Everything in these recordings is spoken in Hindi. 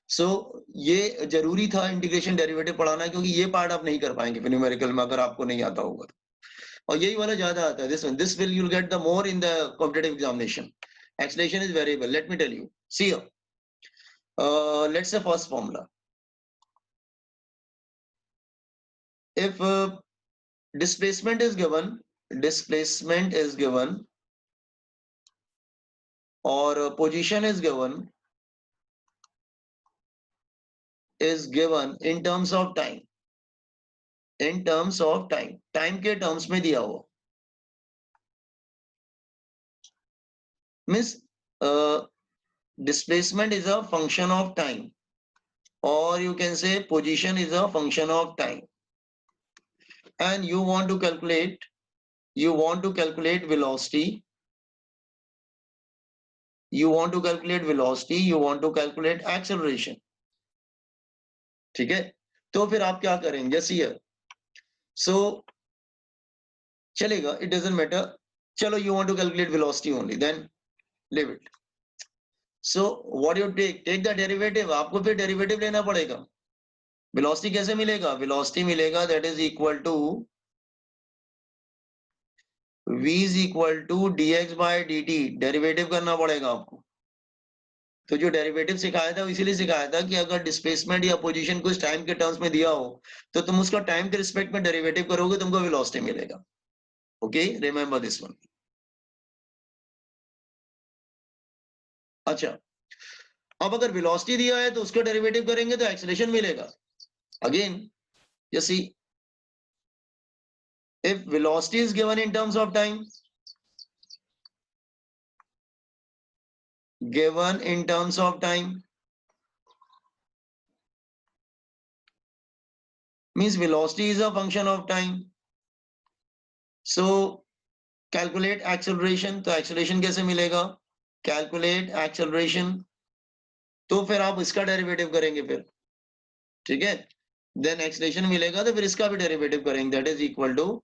सो ये जरूरी था इंटीग्रेशन डेरिवेटिव पढ़ाना, क्योंकि ये पार्ट आप नहीं कर पाएंगे फिर न्यूमेरिकल में अगर आपको नहीं आता होगा। और यही वाला ज्यादा आता है, this will you'll get the more in the competitive examination. Acceleration is variable. Let me tell you. See here. Let's say first formula. If displacement is given or position is given in terms of time. Time के terms में दिया हुआ means displacement is a function of time, or you can say position is a function of time, and you want to calculate velocity, you want to calculate acceleration. ठीक है, तो फिर आप क्या करेंगे? जैसे हियर, सो चलेगा, इट डजंट मैटर, चलो you want to calculate velocity only, then leave it. So what you take the derivative. आपको फिर डेरिवेटिव लेना पड़ेगा. वेलोसिटी कैसे मिलेगा? वेलोसिटी मिलेगा that is equal to v is equal to dx by dt. Derivative करना पड़ेगा आपको. तो जो डेरिवेटिव सिखाया था इसीलिए सिखाया था कि अगर डिस्प्लेसमेंट या पोजीशन कुछ टाइम के टर्म्स में दिया हो तो तुम उसका टाइम के रिस्पेक्ट में डेरिवेटिव करोगे, तुमको वेलोसिटी मिलेगा. Okay, remember this one. अच्छा, अब अगर वेलोसिटी दिया है तो उसका डेरिवेटिव करेंगे तो एक्सेलरेशन मिलेगा. Again you see, if velocity is given in terms of time, means velocity is a function of time. So calculate acceleration. तो acceleration कैसे मिलेगा? Calculate acceleration. तो फिर आप इसका डेरिवेटिव करेंगे फिर. ठीक है, देन एक्सेलरेशन मिलेगा तो फिर इसका भी डेरिवेटिव करेंगे. That is equal to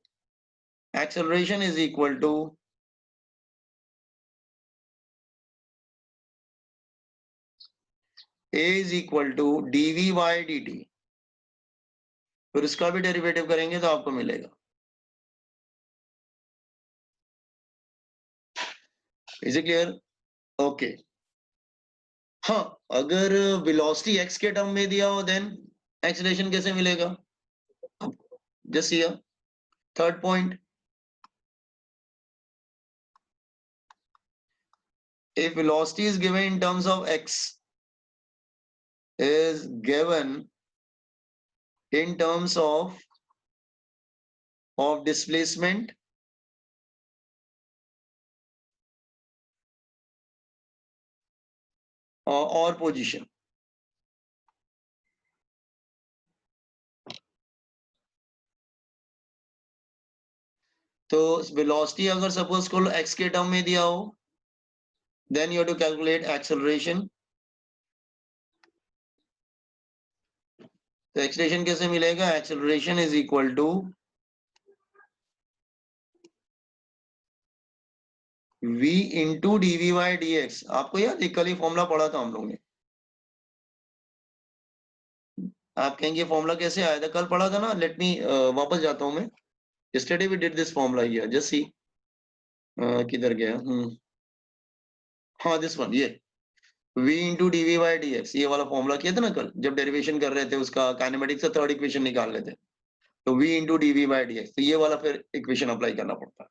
acceleration is equal to a is equal to dv by dt. फिर इसका भी डेरिवेटिव करेंगे तो आपको मिलेगा. Is it clear? ओके. हाँ, अगर वेलोसिटी x के टर्म में दिया हो देन एक्सेलरेशन कैसे मिलेगा? Just here third point. if velocity is given in terms of x is given in terms of displacement or position. तो वेलोसिटी अगर सपोज को x के टर्म में दिया हो then you have to calculate acceleration. तो एक्सेलरेशन कैसे मिलेगा? Acceleration is equal to v into dv by dx. आपको याद है कल ही फॉर्मूला पढ़ा था हम लोग ने. आप कहेंगे फॉर्मूला कैसे आया था? कल पढ़ा था ना. लेट मी वापस जाता हूं मैं. yesterday we did this formula here. just see किधर गया? हाँ, दिस वन, ये v into dv by dx, ये वाला फॉर्मूला किया था ना कल जब डेरिवेशन कर रहे थे उसका. काइनेमेटिक्स का थर्ड इक्वेशन निकाल रहे थे. तो v into dv by dx, तो ये वाला फिर इक्वेशन अप्लाई करना पड़ता है.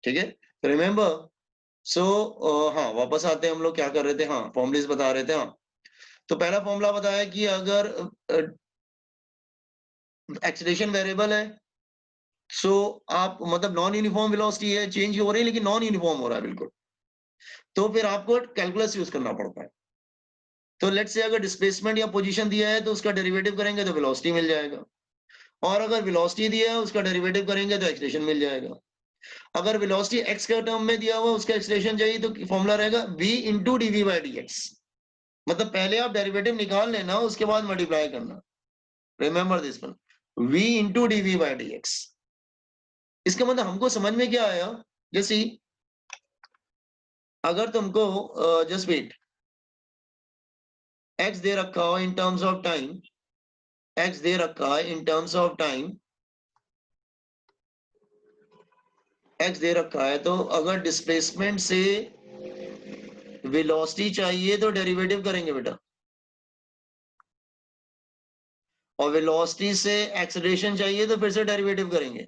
ठीक है, तो रिमेम्बर. सो हाँ, वापस आते हैं हम लोग. क्या कर रहे थे? हाँ, फॉर्मुलेस बता रहे थे. हाँ, तो पहला फॉर्मूला बताया कि अगर एक्सेलरेशन वेरिएबल है, सो आप मतलब नॉन यूनिफॉर्म वेलोसिटी है, चेंज हो रही है लेकिन नॉन यूनिफॉर्म हो रहा है बिल्कुल, तो फिर आपको कैलकुलस यूज करना पड़ता है. तो लेट्स से अगर डिस्प्लेसमेंट या पोजीशन दिया है तो उसका डेरिवेटिव करेंगे तो वेलोसिटी मिल जाएगा, और अगर वेलोसिटी दिया है उसका डेरिवेटिव करेंगे तो एक्सेलरेशन मिल जाएगा. अगर वेलोसिटी x के टर्म में दिया हुआ उसका एक्सेलरेशन चाहिए तो फॉर्मूला रहेगा v into dv by dx. मतलब पहले आप डेरिवेटिव निकाल लेना, उसके बाद मल्टीप्लाई करना. Remember this one, v into dv by dx. इसका मतलब हमको समझ में क्या आया? जैसे अगर तुमको जस्ट वेट, x दे रखा हो in terms of time, x दे रखा है in terms of time, x दे रखा है, तो अगर डिस्प्लेसमेंट से वेलोसिटी चाहिए तो डेरिवेटिव करेंगे बेटा, और वेलोसिटी से एक्सेलरेशन चाहिए तो फिर से डेरिवेटिव करेंगे।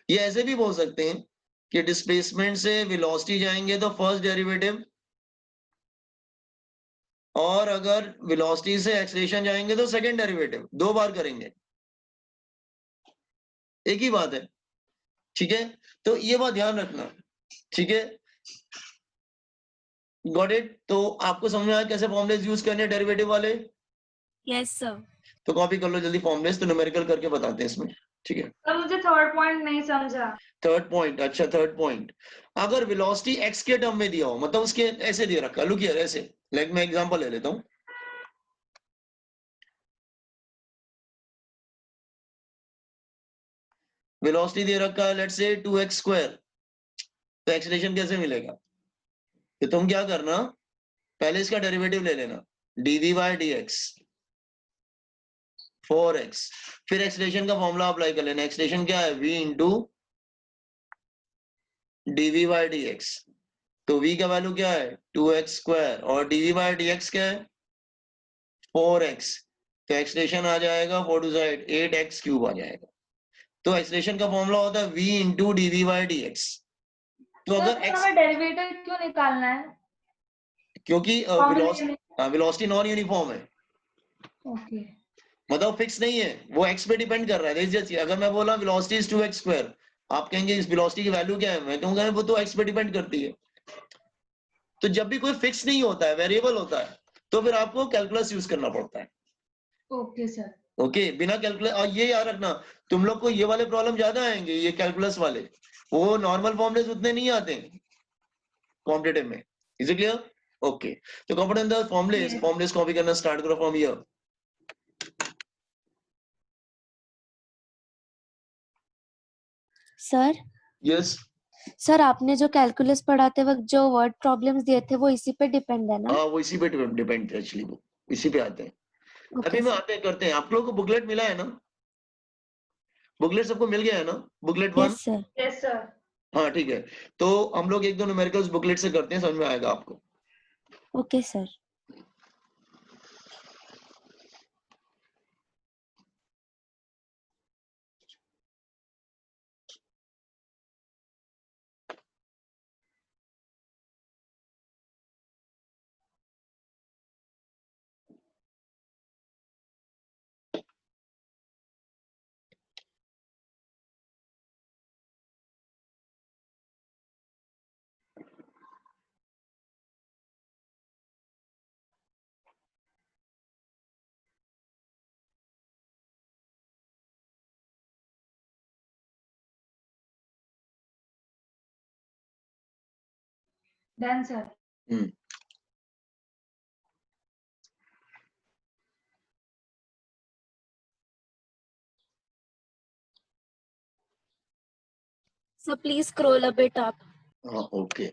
ये ऐसे भी बोल सकते हैं कि डिस्प्लेसमेंट से वेलोसिटी जाएंगे तो फर्स्ट डेरिवेटिव, और अगर वेलोसिटी से एक्सेलरेशन जाएंगे तो सेकंड डेरिवेटिव, 2 बार करेंगे, एक ही बात है। ठीक है, तो ये बात ध्यान रखना। ठीक है, गॉट इट। तो आपको समझ में आया कैसे फॉर्मुलेस यूज करने डेरिवेटिव वाले? Yes sir. तो कॉपी कर लो जल्दी फॉर्मुलेस, तो न्यूमेरिकल करके बताते हैं इसमें। ठीक है, तो मुझे थर्ड पॉइंट नहीं समझा। थर्ड पॉइंट, अच्छा थर्ड पॉइंट, अगर वेलोसिटी x के टर्म में दिया हो, मतलब उसके ऐसे दे रखा, लुक हियर ऐसे, लाइक मैं एग्जांपल ले लेता हूं, वेलोसिटी दे रखा है लेट्स से 2x स्क्वायर, तो एक्सेलरेशन कैसे मिलेगा? तो तुम क्या करना, पहले इसका डेरिवेटिव ले लेना, dv बाय dx 4x, फिर एक्सेलरेशन का फॉर्मूला अप्लाई कर लेना, एक्सेलरेशन क्या है, v into dv by dx, तो v का वैल्यू क्या है 2x स्क्वायर, और dv बाय dx क्या है 4x, तो एक्सेलरेशन आ जाएगा 4 टू साइड 8x क्यूब आ जाएगा। तो एक्सेलरेशन का फॉर्मूला होता है v into dv by dx। तो अगर सर x, हमें डेरिवेटिव क्यों निकालना है? क्योंकि फॉर्मूले में। वेलोसिटी नॉन यूनिफॉर्म है, ओके। मतलब फिक्स नहीं है, वो x पे डिपेंड कर रहा है। जैसे अगर मैं बोला वेलोसिटी इज 2x स्क्वायर, आप कहेंगे इस वेलोसिटी की वैल्यू क्या है, मैं कहूंगा वो तो x पे डिपेंड करती है। तो जब भी कोई फिक्स नहीं होता है, वेरिएबल होता है, तो फिर आपको कैलकुलस यूज करना पड़ता है। Okay sir. ओके, बिना कैलकुलस, और ये याद रखना, तुम लोग को ये वाले प्रॉब्लम ज्यादा आएंगे, ये कैलकुलस वाले, वो नॉर्मल फॉर्मुलेस उतने नहीं आते हैं कॉम्पिटिटिव में। Is it clear? ओके, तो कॉम्पिटिटिव फॉर्मुलेस, फॉर्मुलेस कॉपी करना स्टार्ट करो from here. Sir yes, sir आपने जो कैलकुलस पढ़ाते वक्त जो वर्ड प्रॉब्लम्स दिए थे वो इसी पे डिपेंड है ना? हाँ वो इसी पे डिपेंड है एक्चुअली, वो इसी पे आते हैं। अभी ओके में सर। आते हैं, करते हैं। आप लोगों को बुकलेट मिला है ना? बुकलेट सबको मिल गया है ना? Booklet 1? Yes sir. Yes sir. हाँ ठीक है, तो हम लोग एक दो न्यूमेरिकल्स बुकलेट से करते हैं, समझ में आएगा आपको। Okay sir. Done sir. So please scroll a bit up. हाँ okay,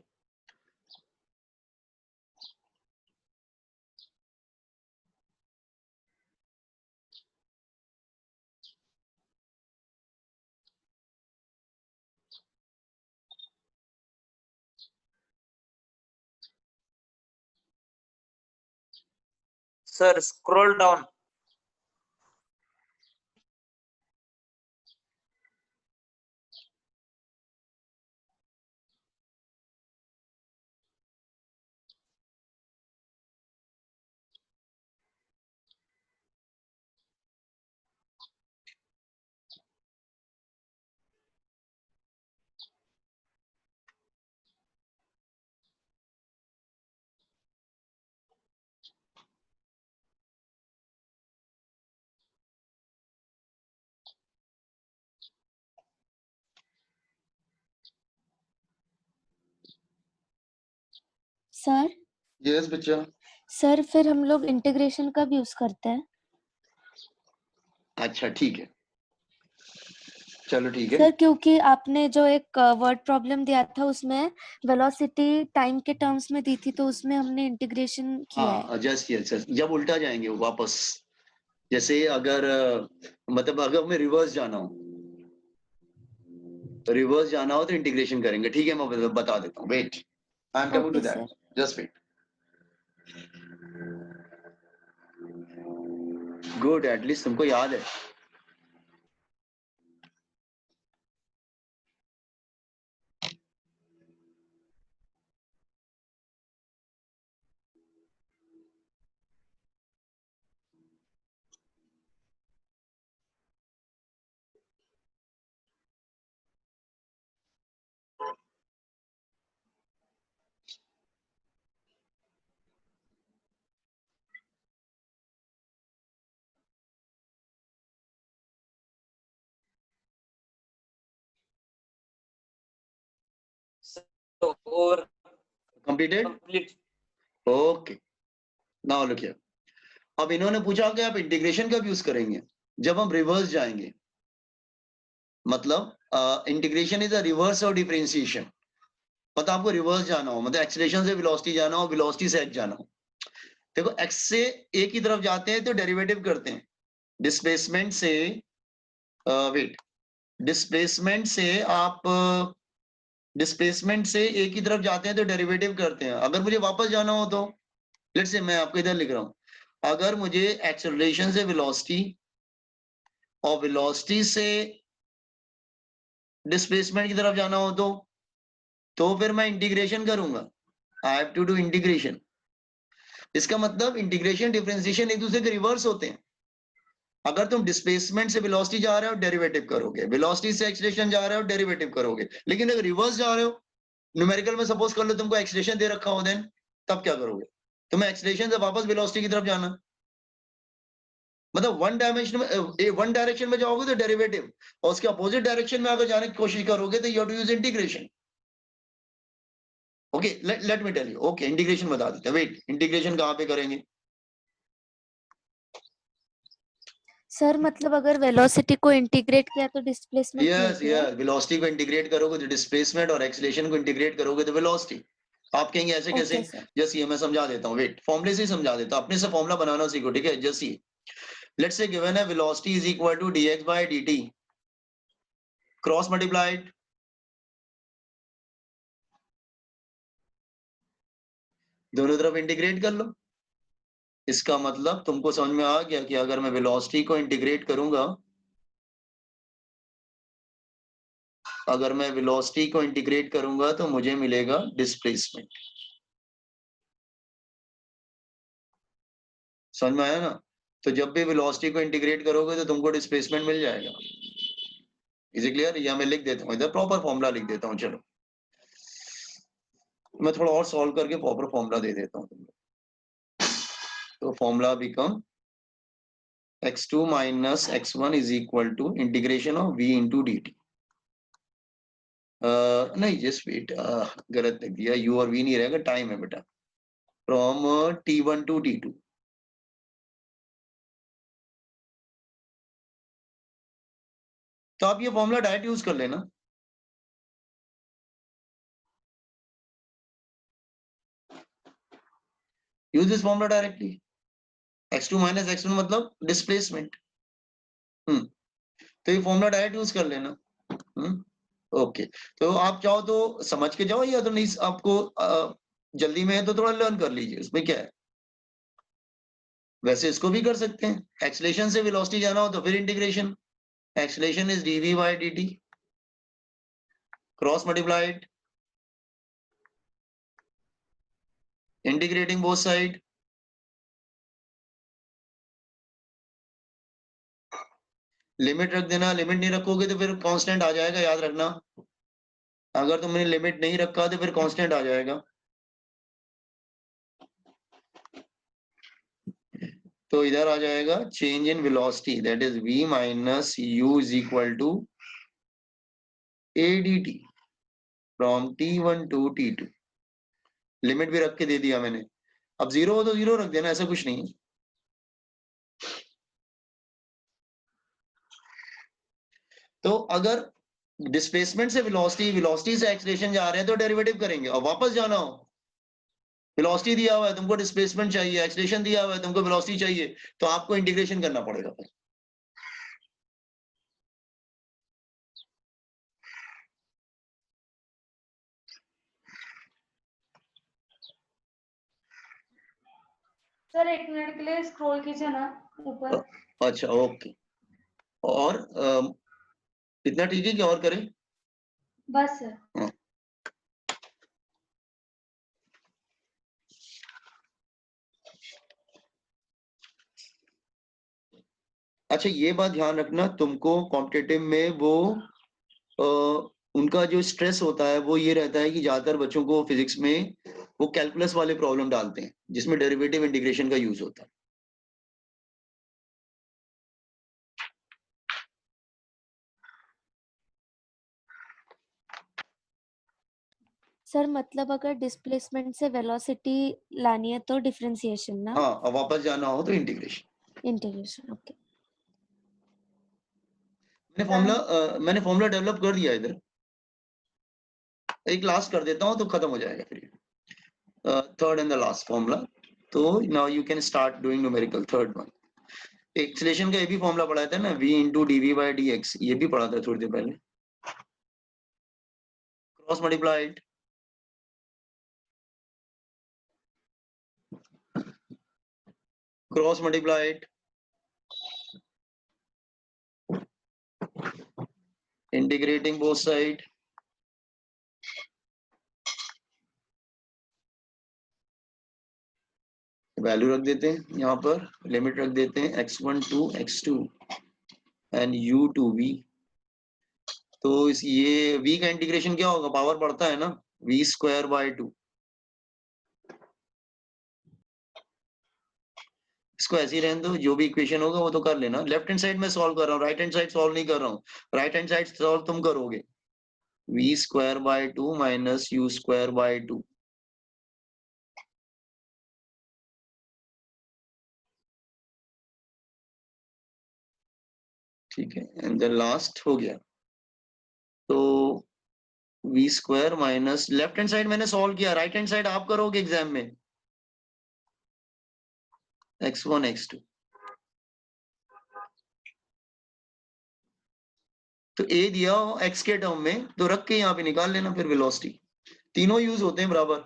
Sir, scroll down. Sir yes बच्चा। सर फिर हम लोग इंटीग्रेशन कब यूज करते हैं? अच्छा ठीक है, चलो ठीक है। सर क्योंकि आपने जो एक वर्ड प्रॉब्लम दिया था उसमें वेलोसिटी टाइम के टर्म्स में दी थी, तो उसमें हमने इंटीग्रेशन किया है। हाँ जस्ट यस, जब उल्टा जाएंगे वो वापस, जैसे अगर मतलब अगर हमें रिवर्स जाना हो, तो रिवर्स जाना हो तो इंटीग्रेशन करेंगे। ठीक है, मैं बता देता हूँ, wait, I am coming to okay that, sir. Just wait. Good, at least तुमको याद है। और completed, complete. Okay, now look here. अब इन्होंने पूछा कि आप इंटीग्रेशन कब यूज करेंगे? जब हम रिवर्स जाएंगे, मतलब इंटीग्रेशन इज अ रिवर्स और डिफरेंशिएशन। मतलब आपको रिवर्स जाना हो, मतलब एक्सीलरेशन से वेलोसिटी जाना हो, वेलोसिटी से एक्स जाना हो। देखो एक्स से ए की तरफ जाते हैं तो डेरिवेटिव करते हैं, डिस्प्लेसमेंट से वेट, डिस्प्लेसमेंट से आप डिस्प्लेसमेंट से ए की तरफ जाते हैं तो डेरिवेटिव करते हैं। अगर मुझे वापस जाना हो तो लेट्स से मैं आपको इधर लिख रहा हूं, अगर मुझे एक्सेलरेशन से वेलोसिटी और वेलोसिटी से डिस्प्लेसमेंट की तरफ जाना हो तो फिर मैं इंटीग्रेशन करूंगा, I have to do integration. इसका मतलब इंटीग्रेशन डिफरेंशिएशन एक दूसरे के रिवर्स होते हैं। अगर तुम डिस्प्लेसमेंट से वेलोसिटी जा रहे हो डेरिवेटिव करोगे, वेलोसिटी से एक्सेलरेशन जा रहे हो डेरिवेटिव करोगे। लेकिन अगर रिवर्स जा रहे हो, न्यूमेरिकल में सपोज कर लो तुमको एक्सेलरेशन दे रखा हो, देन तब क्या करोगे? तुम्हें एक्सेलरेशन से वापस वेलोसिटी की तरफ जाना, मतलब वन डायमेंशन में, वन डायरेक्शन में जाओगे तो डेरिवेटिव, और उसके अपोजिट डायरेक्शन में अगर जाने की कोशिश करोगे तो you have to use integration. Okay, let me tell you. Okay, integration बता देते हैं। वेट, इंटीग्रेशन कहाँ पे करेंगे? सर मतलब अगर वेलोसिटी को इंटीग्रेट किया तो डिस्प्लेसमेंट मिल यस गया। यस, वेलोसिटी को इंटीग्रेट करोगे तो डिस्प्लेसमेंट, और एक्सेलरेशन को इंटीग्रेट करोगे तो वेलोसिटी। आप कहेंगे ऐसे कैसे? Okay sir. जस्ट ये मैं समझा देता हूँ, वेट, फॉर्मूले से ही समझा देता हूँ, अपने से फॉर्मूला बनाना सीखो। ठीक है, जस्ट ये, लेट्स से गिवन है velocity is equal to dx by dt cross multiplied, दोनों तरफ इंटीग्रेट कर लो। इसका मतलब तुमको समझ में आ गया कि अगर मैं वेलोसिटी को इंटीग्रेट करूंगा, अगर मैं वेलोसिटी को इंटीग्रेट करूंगा तो मुझे मिलेगा डिस्प्लेसमेंट। समझ में आया ना? तो जब भी वेलोसिटी को इंटीग्रेट करोगे तो तुमको डिस्प्लेसमेंट मिल जाएगा। Is it clear? या मैं लिख देता हूँ इधर, प्रॉपर फॉर्मूला लिख देता हूँ। चलो मैं थोड़ा और सॉल्व करके प्रॉपर फॉर्मूला दे देता हूँ तुमको। तो formula become x2 minus x1 is equal to integration of v into dt। नहीं जस्ट वेट, गलत लिख दिया, u और v नहीं रहेगा, टाइम है बेटा, फ्रॉम t1 to t2। तो आप ये फॉर्मूला डायरेक्ट यूज कर लेना। Use this formula directly, x2 minus x1 मतलब डिस्प्लेसमेंट। तो ये फॉर्मूला डायरेक्ट यूज कर लेना। ओके, तो आप चाहो तो समझ के जाओ, या तो नहीं आपको जल्दी में है तो थोड़ा लर्न कर लीजिए, उसमें क्या है। वैसे इसको भी कर सकते हैं, एक्सेलरेशन से वेलोसिटी जाना हो तो फिर integration, acceleration is dv by dt cross multiplied, integrating both side, limit रख देना। लिमिट नहीं रखोगे तो फिर कांस्टेंट आ जाएगा, याद रखना। अगर तुमने लिमिट नहीं रखा तो फिर कांस्टेंट आ जाएगा। तो इधर आ जाएगा change in velocity, that is v minus u is equal to a dt from t1 to t2। Limit भी रख के दे दिया मैंने। अब जीरो हो तो जीरो रख देना, ऐसा कुछ नहीं है। तो अगर डिस्प्लेसमेंट से वेलोसिटी से एक्सीलरेशन जा रहे हैं तो डेरिवेटिव करेंगे, और वापस जाना हो, वेलोसिटी दिया हुआ है तुमको, डिस्प्लेसमेंट चाहिए, एक्सीलरेशन दिया हुआ है तुमको, वेलोसिटी चाहिए, तो आपको इंटीग्रेशन करना पड़ेगा फिर। सर 1 मिनट के लिए स्क्रॉल कीजिए ना ऊपर। अच्छा ओके, और इतना ठीक है कि और करें? बस सर। हाँ। अच्छा ये बात ध्यान रखना, तुमको कॉम्पिटिटिव में वो उनका जो स्ट्रेस होता है वो ये रहता है कि ज्यादातर बच्चों को फिजिक्स में वो कैलकुलस वाले प्रॉब्लम डालते हैं जिसमें डेरिवेटिव इंटीग्रेशन का यूज होता है। सर मतलब अगर डिस्प्लेसमेंट से वेलोसिटी लानी है तो डिफरेंशिएशन ना? हाँ, और वापस जाना हो तो इंटीग्रेशन। Integration, okay. मैंने फॉर्मूला डेवलप कर दिया इधर, एक लास्ट कर देता हूँ तो खत्म हो जाएगा फिर। Third and the last formula, तो now you can start doing numerical third one. Acceleration का ये भी फॉर्मूला पढ़ा था ना, v into dv by dx, ये भी पढ़ा था थोड़ी देर पहले। Cross multiplied, cross multiplied, integrating both side, value रख देते हैं यहाँ पर, लिमिट रख देते हैं x1 to x2 and u to v। तो इस ये v का इंटीग्रेशन क्या होगा, पावर बढ़ता है ना, v स्क्वायर बाय 2। इसको ऐसे ही रहने दो, जो भी इक्वेशन होगा वो तो कर लेना। लेफ्ट हैंड साइड में सॉल्व कर रहा हूँ, राइट हैंड साइड सॉल्व नहीं कर रहा हूँ। राइट हैंड साइड सॉल्व तुम करोगे, v square by 2 minus u square by 2। ठीक है, एंड द लास्ट हो गया। तो v square minus, left hand side मैंने सॉल्व किया, राइट हैंड साइड आप करोगे एग्जाम में, x1 x2। तो a दिया हो x के टर्म में तो रख के यहाँ पे निकाल लेना फिर वेलोसिटी, तीनों यूज होते हैं बराबर।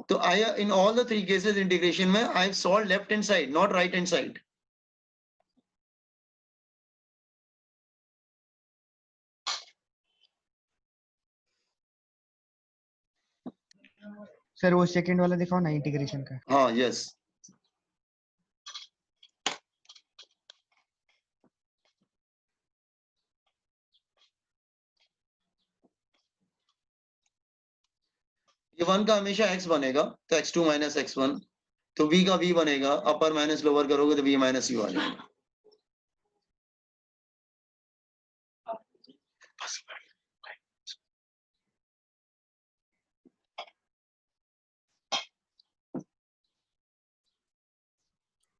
तो I in all the three cases integration में I solve left hand side not right hand side. Sir वो सेकंड वाला दिखाओ ना इंटीग्रेशन का। हाँ यस, ये 1 का हमेशा x बनेगा तो x2 माइनस x1, तो v का v बनेगा, अपर माइनस लोअर करोगे तो v माइनस u आ जाएगा।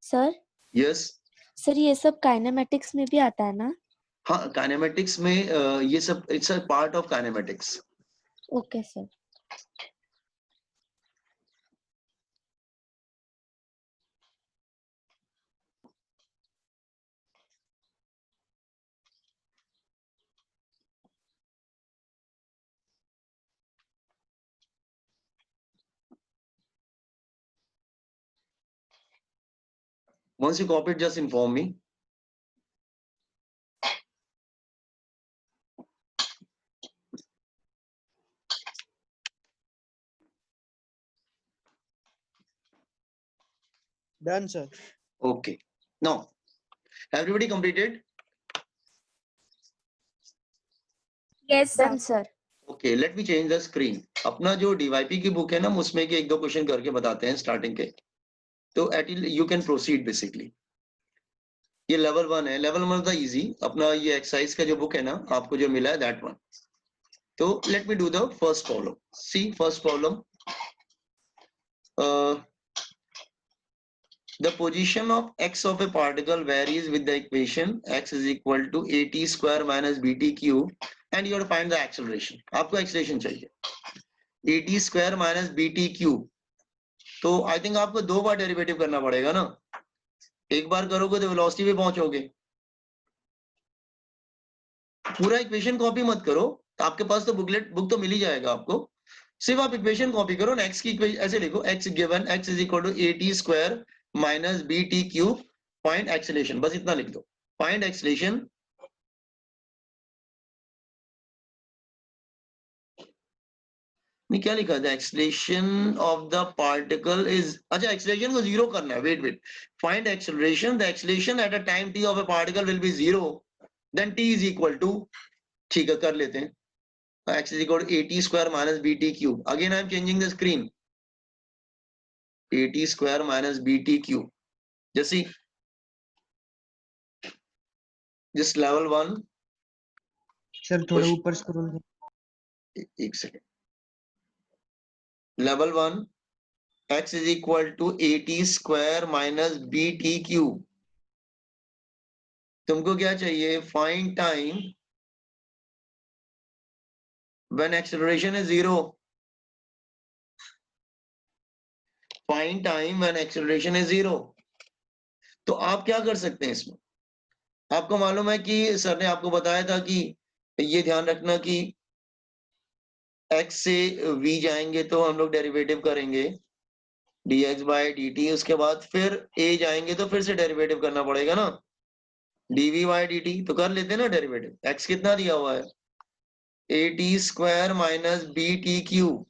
सर यस, सर ये सब काइनेमेटिक्स में भी आता है ना? हाँ काइनेमेटिक्स में ये सब it's a part of kinematics. Okay sir. Once you copy it, just inform me. Done sir. Okay. Now, everybody completed? Yes done sir. Sir. Okay, let me change the screen. अपना जो DYP की बुक है ना, उसमें के एक दो क्वेश्चन करके बताते हैं स्टार्टिंग के, तो at you can proceed basically. ये लेवल 1 है, लेवल 1 था इजी, अपना ये एक्सरसाइज का जो बुक है ना आपको जो मिला है दैट वन। तो let me do the first problem. See first problem, the position of x of a particle varies with the equation x is equal to at square minus bt cube and you have to find the acceleration. आपको acceleration चाहिए at square minus bt cube. तो आई थिंक आपको 2 बार डेरिवेटिव करना पड़ेगा ना, एक बार करोगे तो वेलोसिटी पे पहुंचोगे। पूरा इक्वेशन कॉपी मत करो, तो आपके पास तो बुक तो मिल ही जाएगा आपको, सिर्फ आप इक्वेशन कॉपी करो ना। एक्स की इक्वेशन ऐसे लिखो, x given x is equal to a t square minus b t cube, find acceleration, बस इतना लिख दो, फाइंड एक्सेलेरेशन। क्या लिखा था, acceleration of the particle is, अच्छा एक्सेलरेशन को जीरो करना है, wait find acceleration, the acceleration at a time t of a particle will be zero, then t is equal to, ठीक है कर लेते हैं, x is equal to at square minus bt cube. Again I am changing the screen, at square minus bt cube. Just see, just level 1, sir थोड़ा ऊपर स्क्रॉल कर। एक second, level 1 x is equal to at square minus bt cube. तुमको क्या चाहिए, find time when acceleration is 0, find time when acceleration is 0. तो आप क्या कर सकते हैं इसमें, आपको मालूम है कि सर ने आपको बताया था कि ये ध्यान रखना कि x से v जाएंगे तो हम लोग डेरिवेटिव करेंगे dx बाय dt, उसके बाद फिर a जाएंगे तो फिर से डेरिवेटिव करना पड़ेगा ना dv बाय dt, तो कर लेते हैं ना डेरिवेटिव। x कितना दिया हुआ है, at square minus bt cube,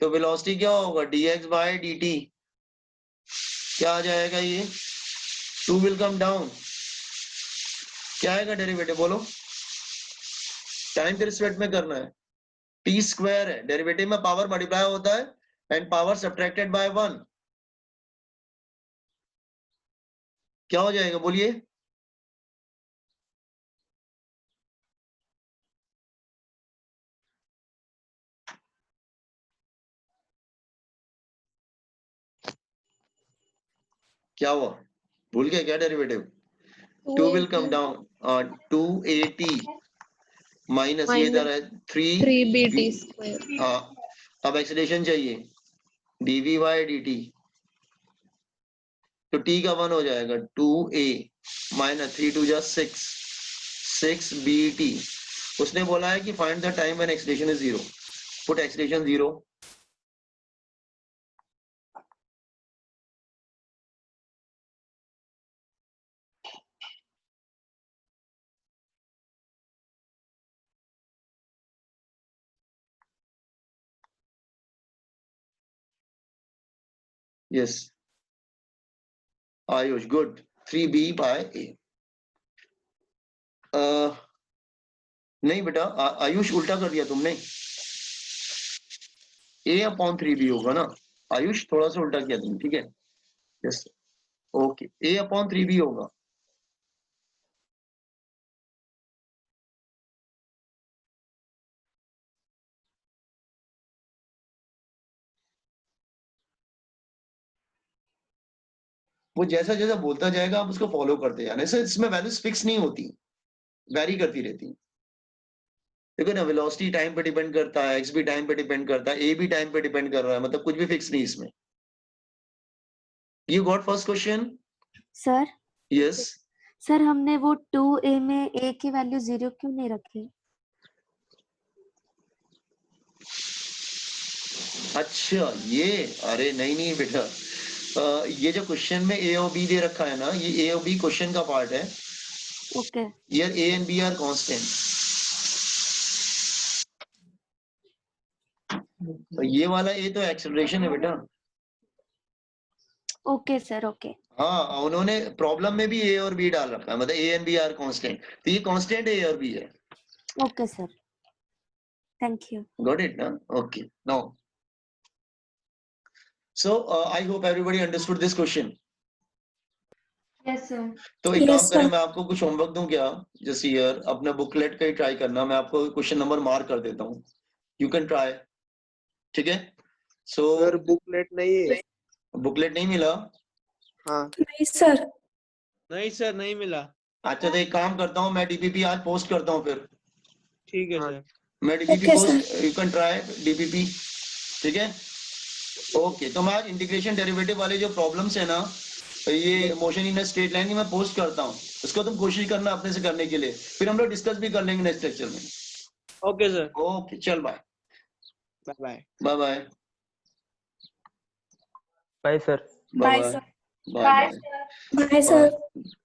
तो वेलोसिटी क्या होगा, dx बाय dt, क्या आ जाएगा ये, 2 विल कम डाउन, क्या आएगा डेरिवेटिव बोलो, टाइम के रिस्पेक्ट में करना है, टी स्क्वायर है, डेरिवेटिव में पावर मल्टीप्लाई होता है एंड पावर सब्ट्रैक्टेड बाय 1, क्या हो जाएगा बोलिए, क्या हुआ, भूल गए क्या derivative, 2 will come down, 2at minus ये इधर है 3bt स्क्वायर, हाँ अब एक्सेलरेशन चाहिए dv बाय dt, तो t का 1 हो जाएगा 2a माइनस 3 2 जा 6bt। उसने बोला है कि find the time when acceleration is 0, put acceleration 0, yes Ayush good, 3b by a। नहीं बेटा आयुष उल्टा कर दिया तुमने, a अपॉन 3b होगा ना, आयुष थोड़ा सा उल्टा किया तुमने, ठीक है, yes okay, a upon 3b होगा, वो जैसा जैसा बोलता जाएगा आप उसको फॉलो करते जाना, इसमें वैल्यूज फिक्स नहीं होती, वैरी करती रहती। देखो ना, वेलोसिटी टाइम पे डिपेंड करता है, एक्स भी टाइम पे डिपेंड करता है, ए भी टाइम पे डिपेंड कर रहा है, मतलब कुछ भी फिक्स नहीं इसमें। You got first question? Sir yes sir हमने वो 2a में a की वैल्यू 0 क्यों नहीं रखी? अच्छा ये, अरे नहीं नहीं बेटा, ये जो क्वेश्चन में ए और बी दे रखा है ना, ये ए और बी क्वेश्चन का पार्ट है। Okay Here a and b are constant, तो ये वाला ए तो एक्सेलरेशन है बेटा। ओके सर ओके हाँ उन्होंने प्रॉब्लम में भी ए और बी डाल रखा है, मतलब A and B are constant, तो ये कांस्टेंट ए और बी है। Okay sir thank you. Got it ना, okay now so I hope everybody understood this question. Yes sir. तो एक काम करें, मैं आपको कुछ होमवर्क दूं क्या, जैसे यार अपना बुकलेट का ही ट्राई करना, मैं आपको क्वेश्चन नंबर मार्क कर देता हूँ, यू कैन ट्राई, ठीक है। सो सर बुकलेट नहीं है, बुकलेट नहीं मिला, हाँ नहीं सर। नहीं सर नहीं मिला। अच्छा तो एक काम करता हूँ, मैं डीपीपी आज पोस्ट करता हूँ फिर। ठीक है हाँ। सर। मैं DPP Okay, post, you can try DPP, ठीक है। ओके, तो मैं आज इंटीग्रेशन डेरिवेटिव वाले जो प्रॉब्लम्स है ना, ये मोशन इन स्ट्रेट लाइन की मैं पोस्ट करता हूँ, उसको तुम कोशिश करना अपने से करने के लिए, फिर हम लोग डिस्कस भी कर लेंगे नेक्स्ट लेक्चर में। Okay sir. ओके चल bye bye bye. Bye bye bye sir. Bye Bye, bye sir. Bye bye bye sir. Bye, sir.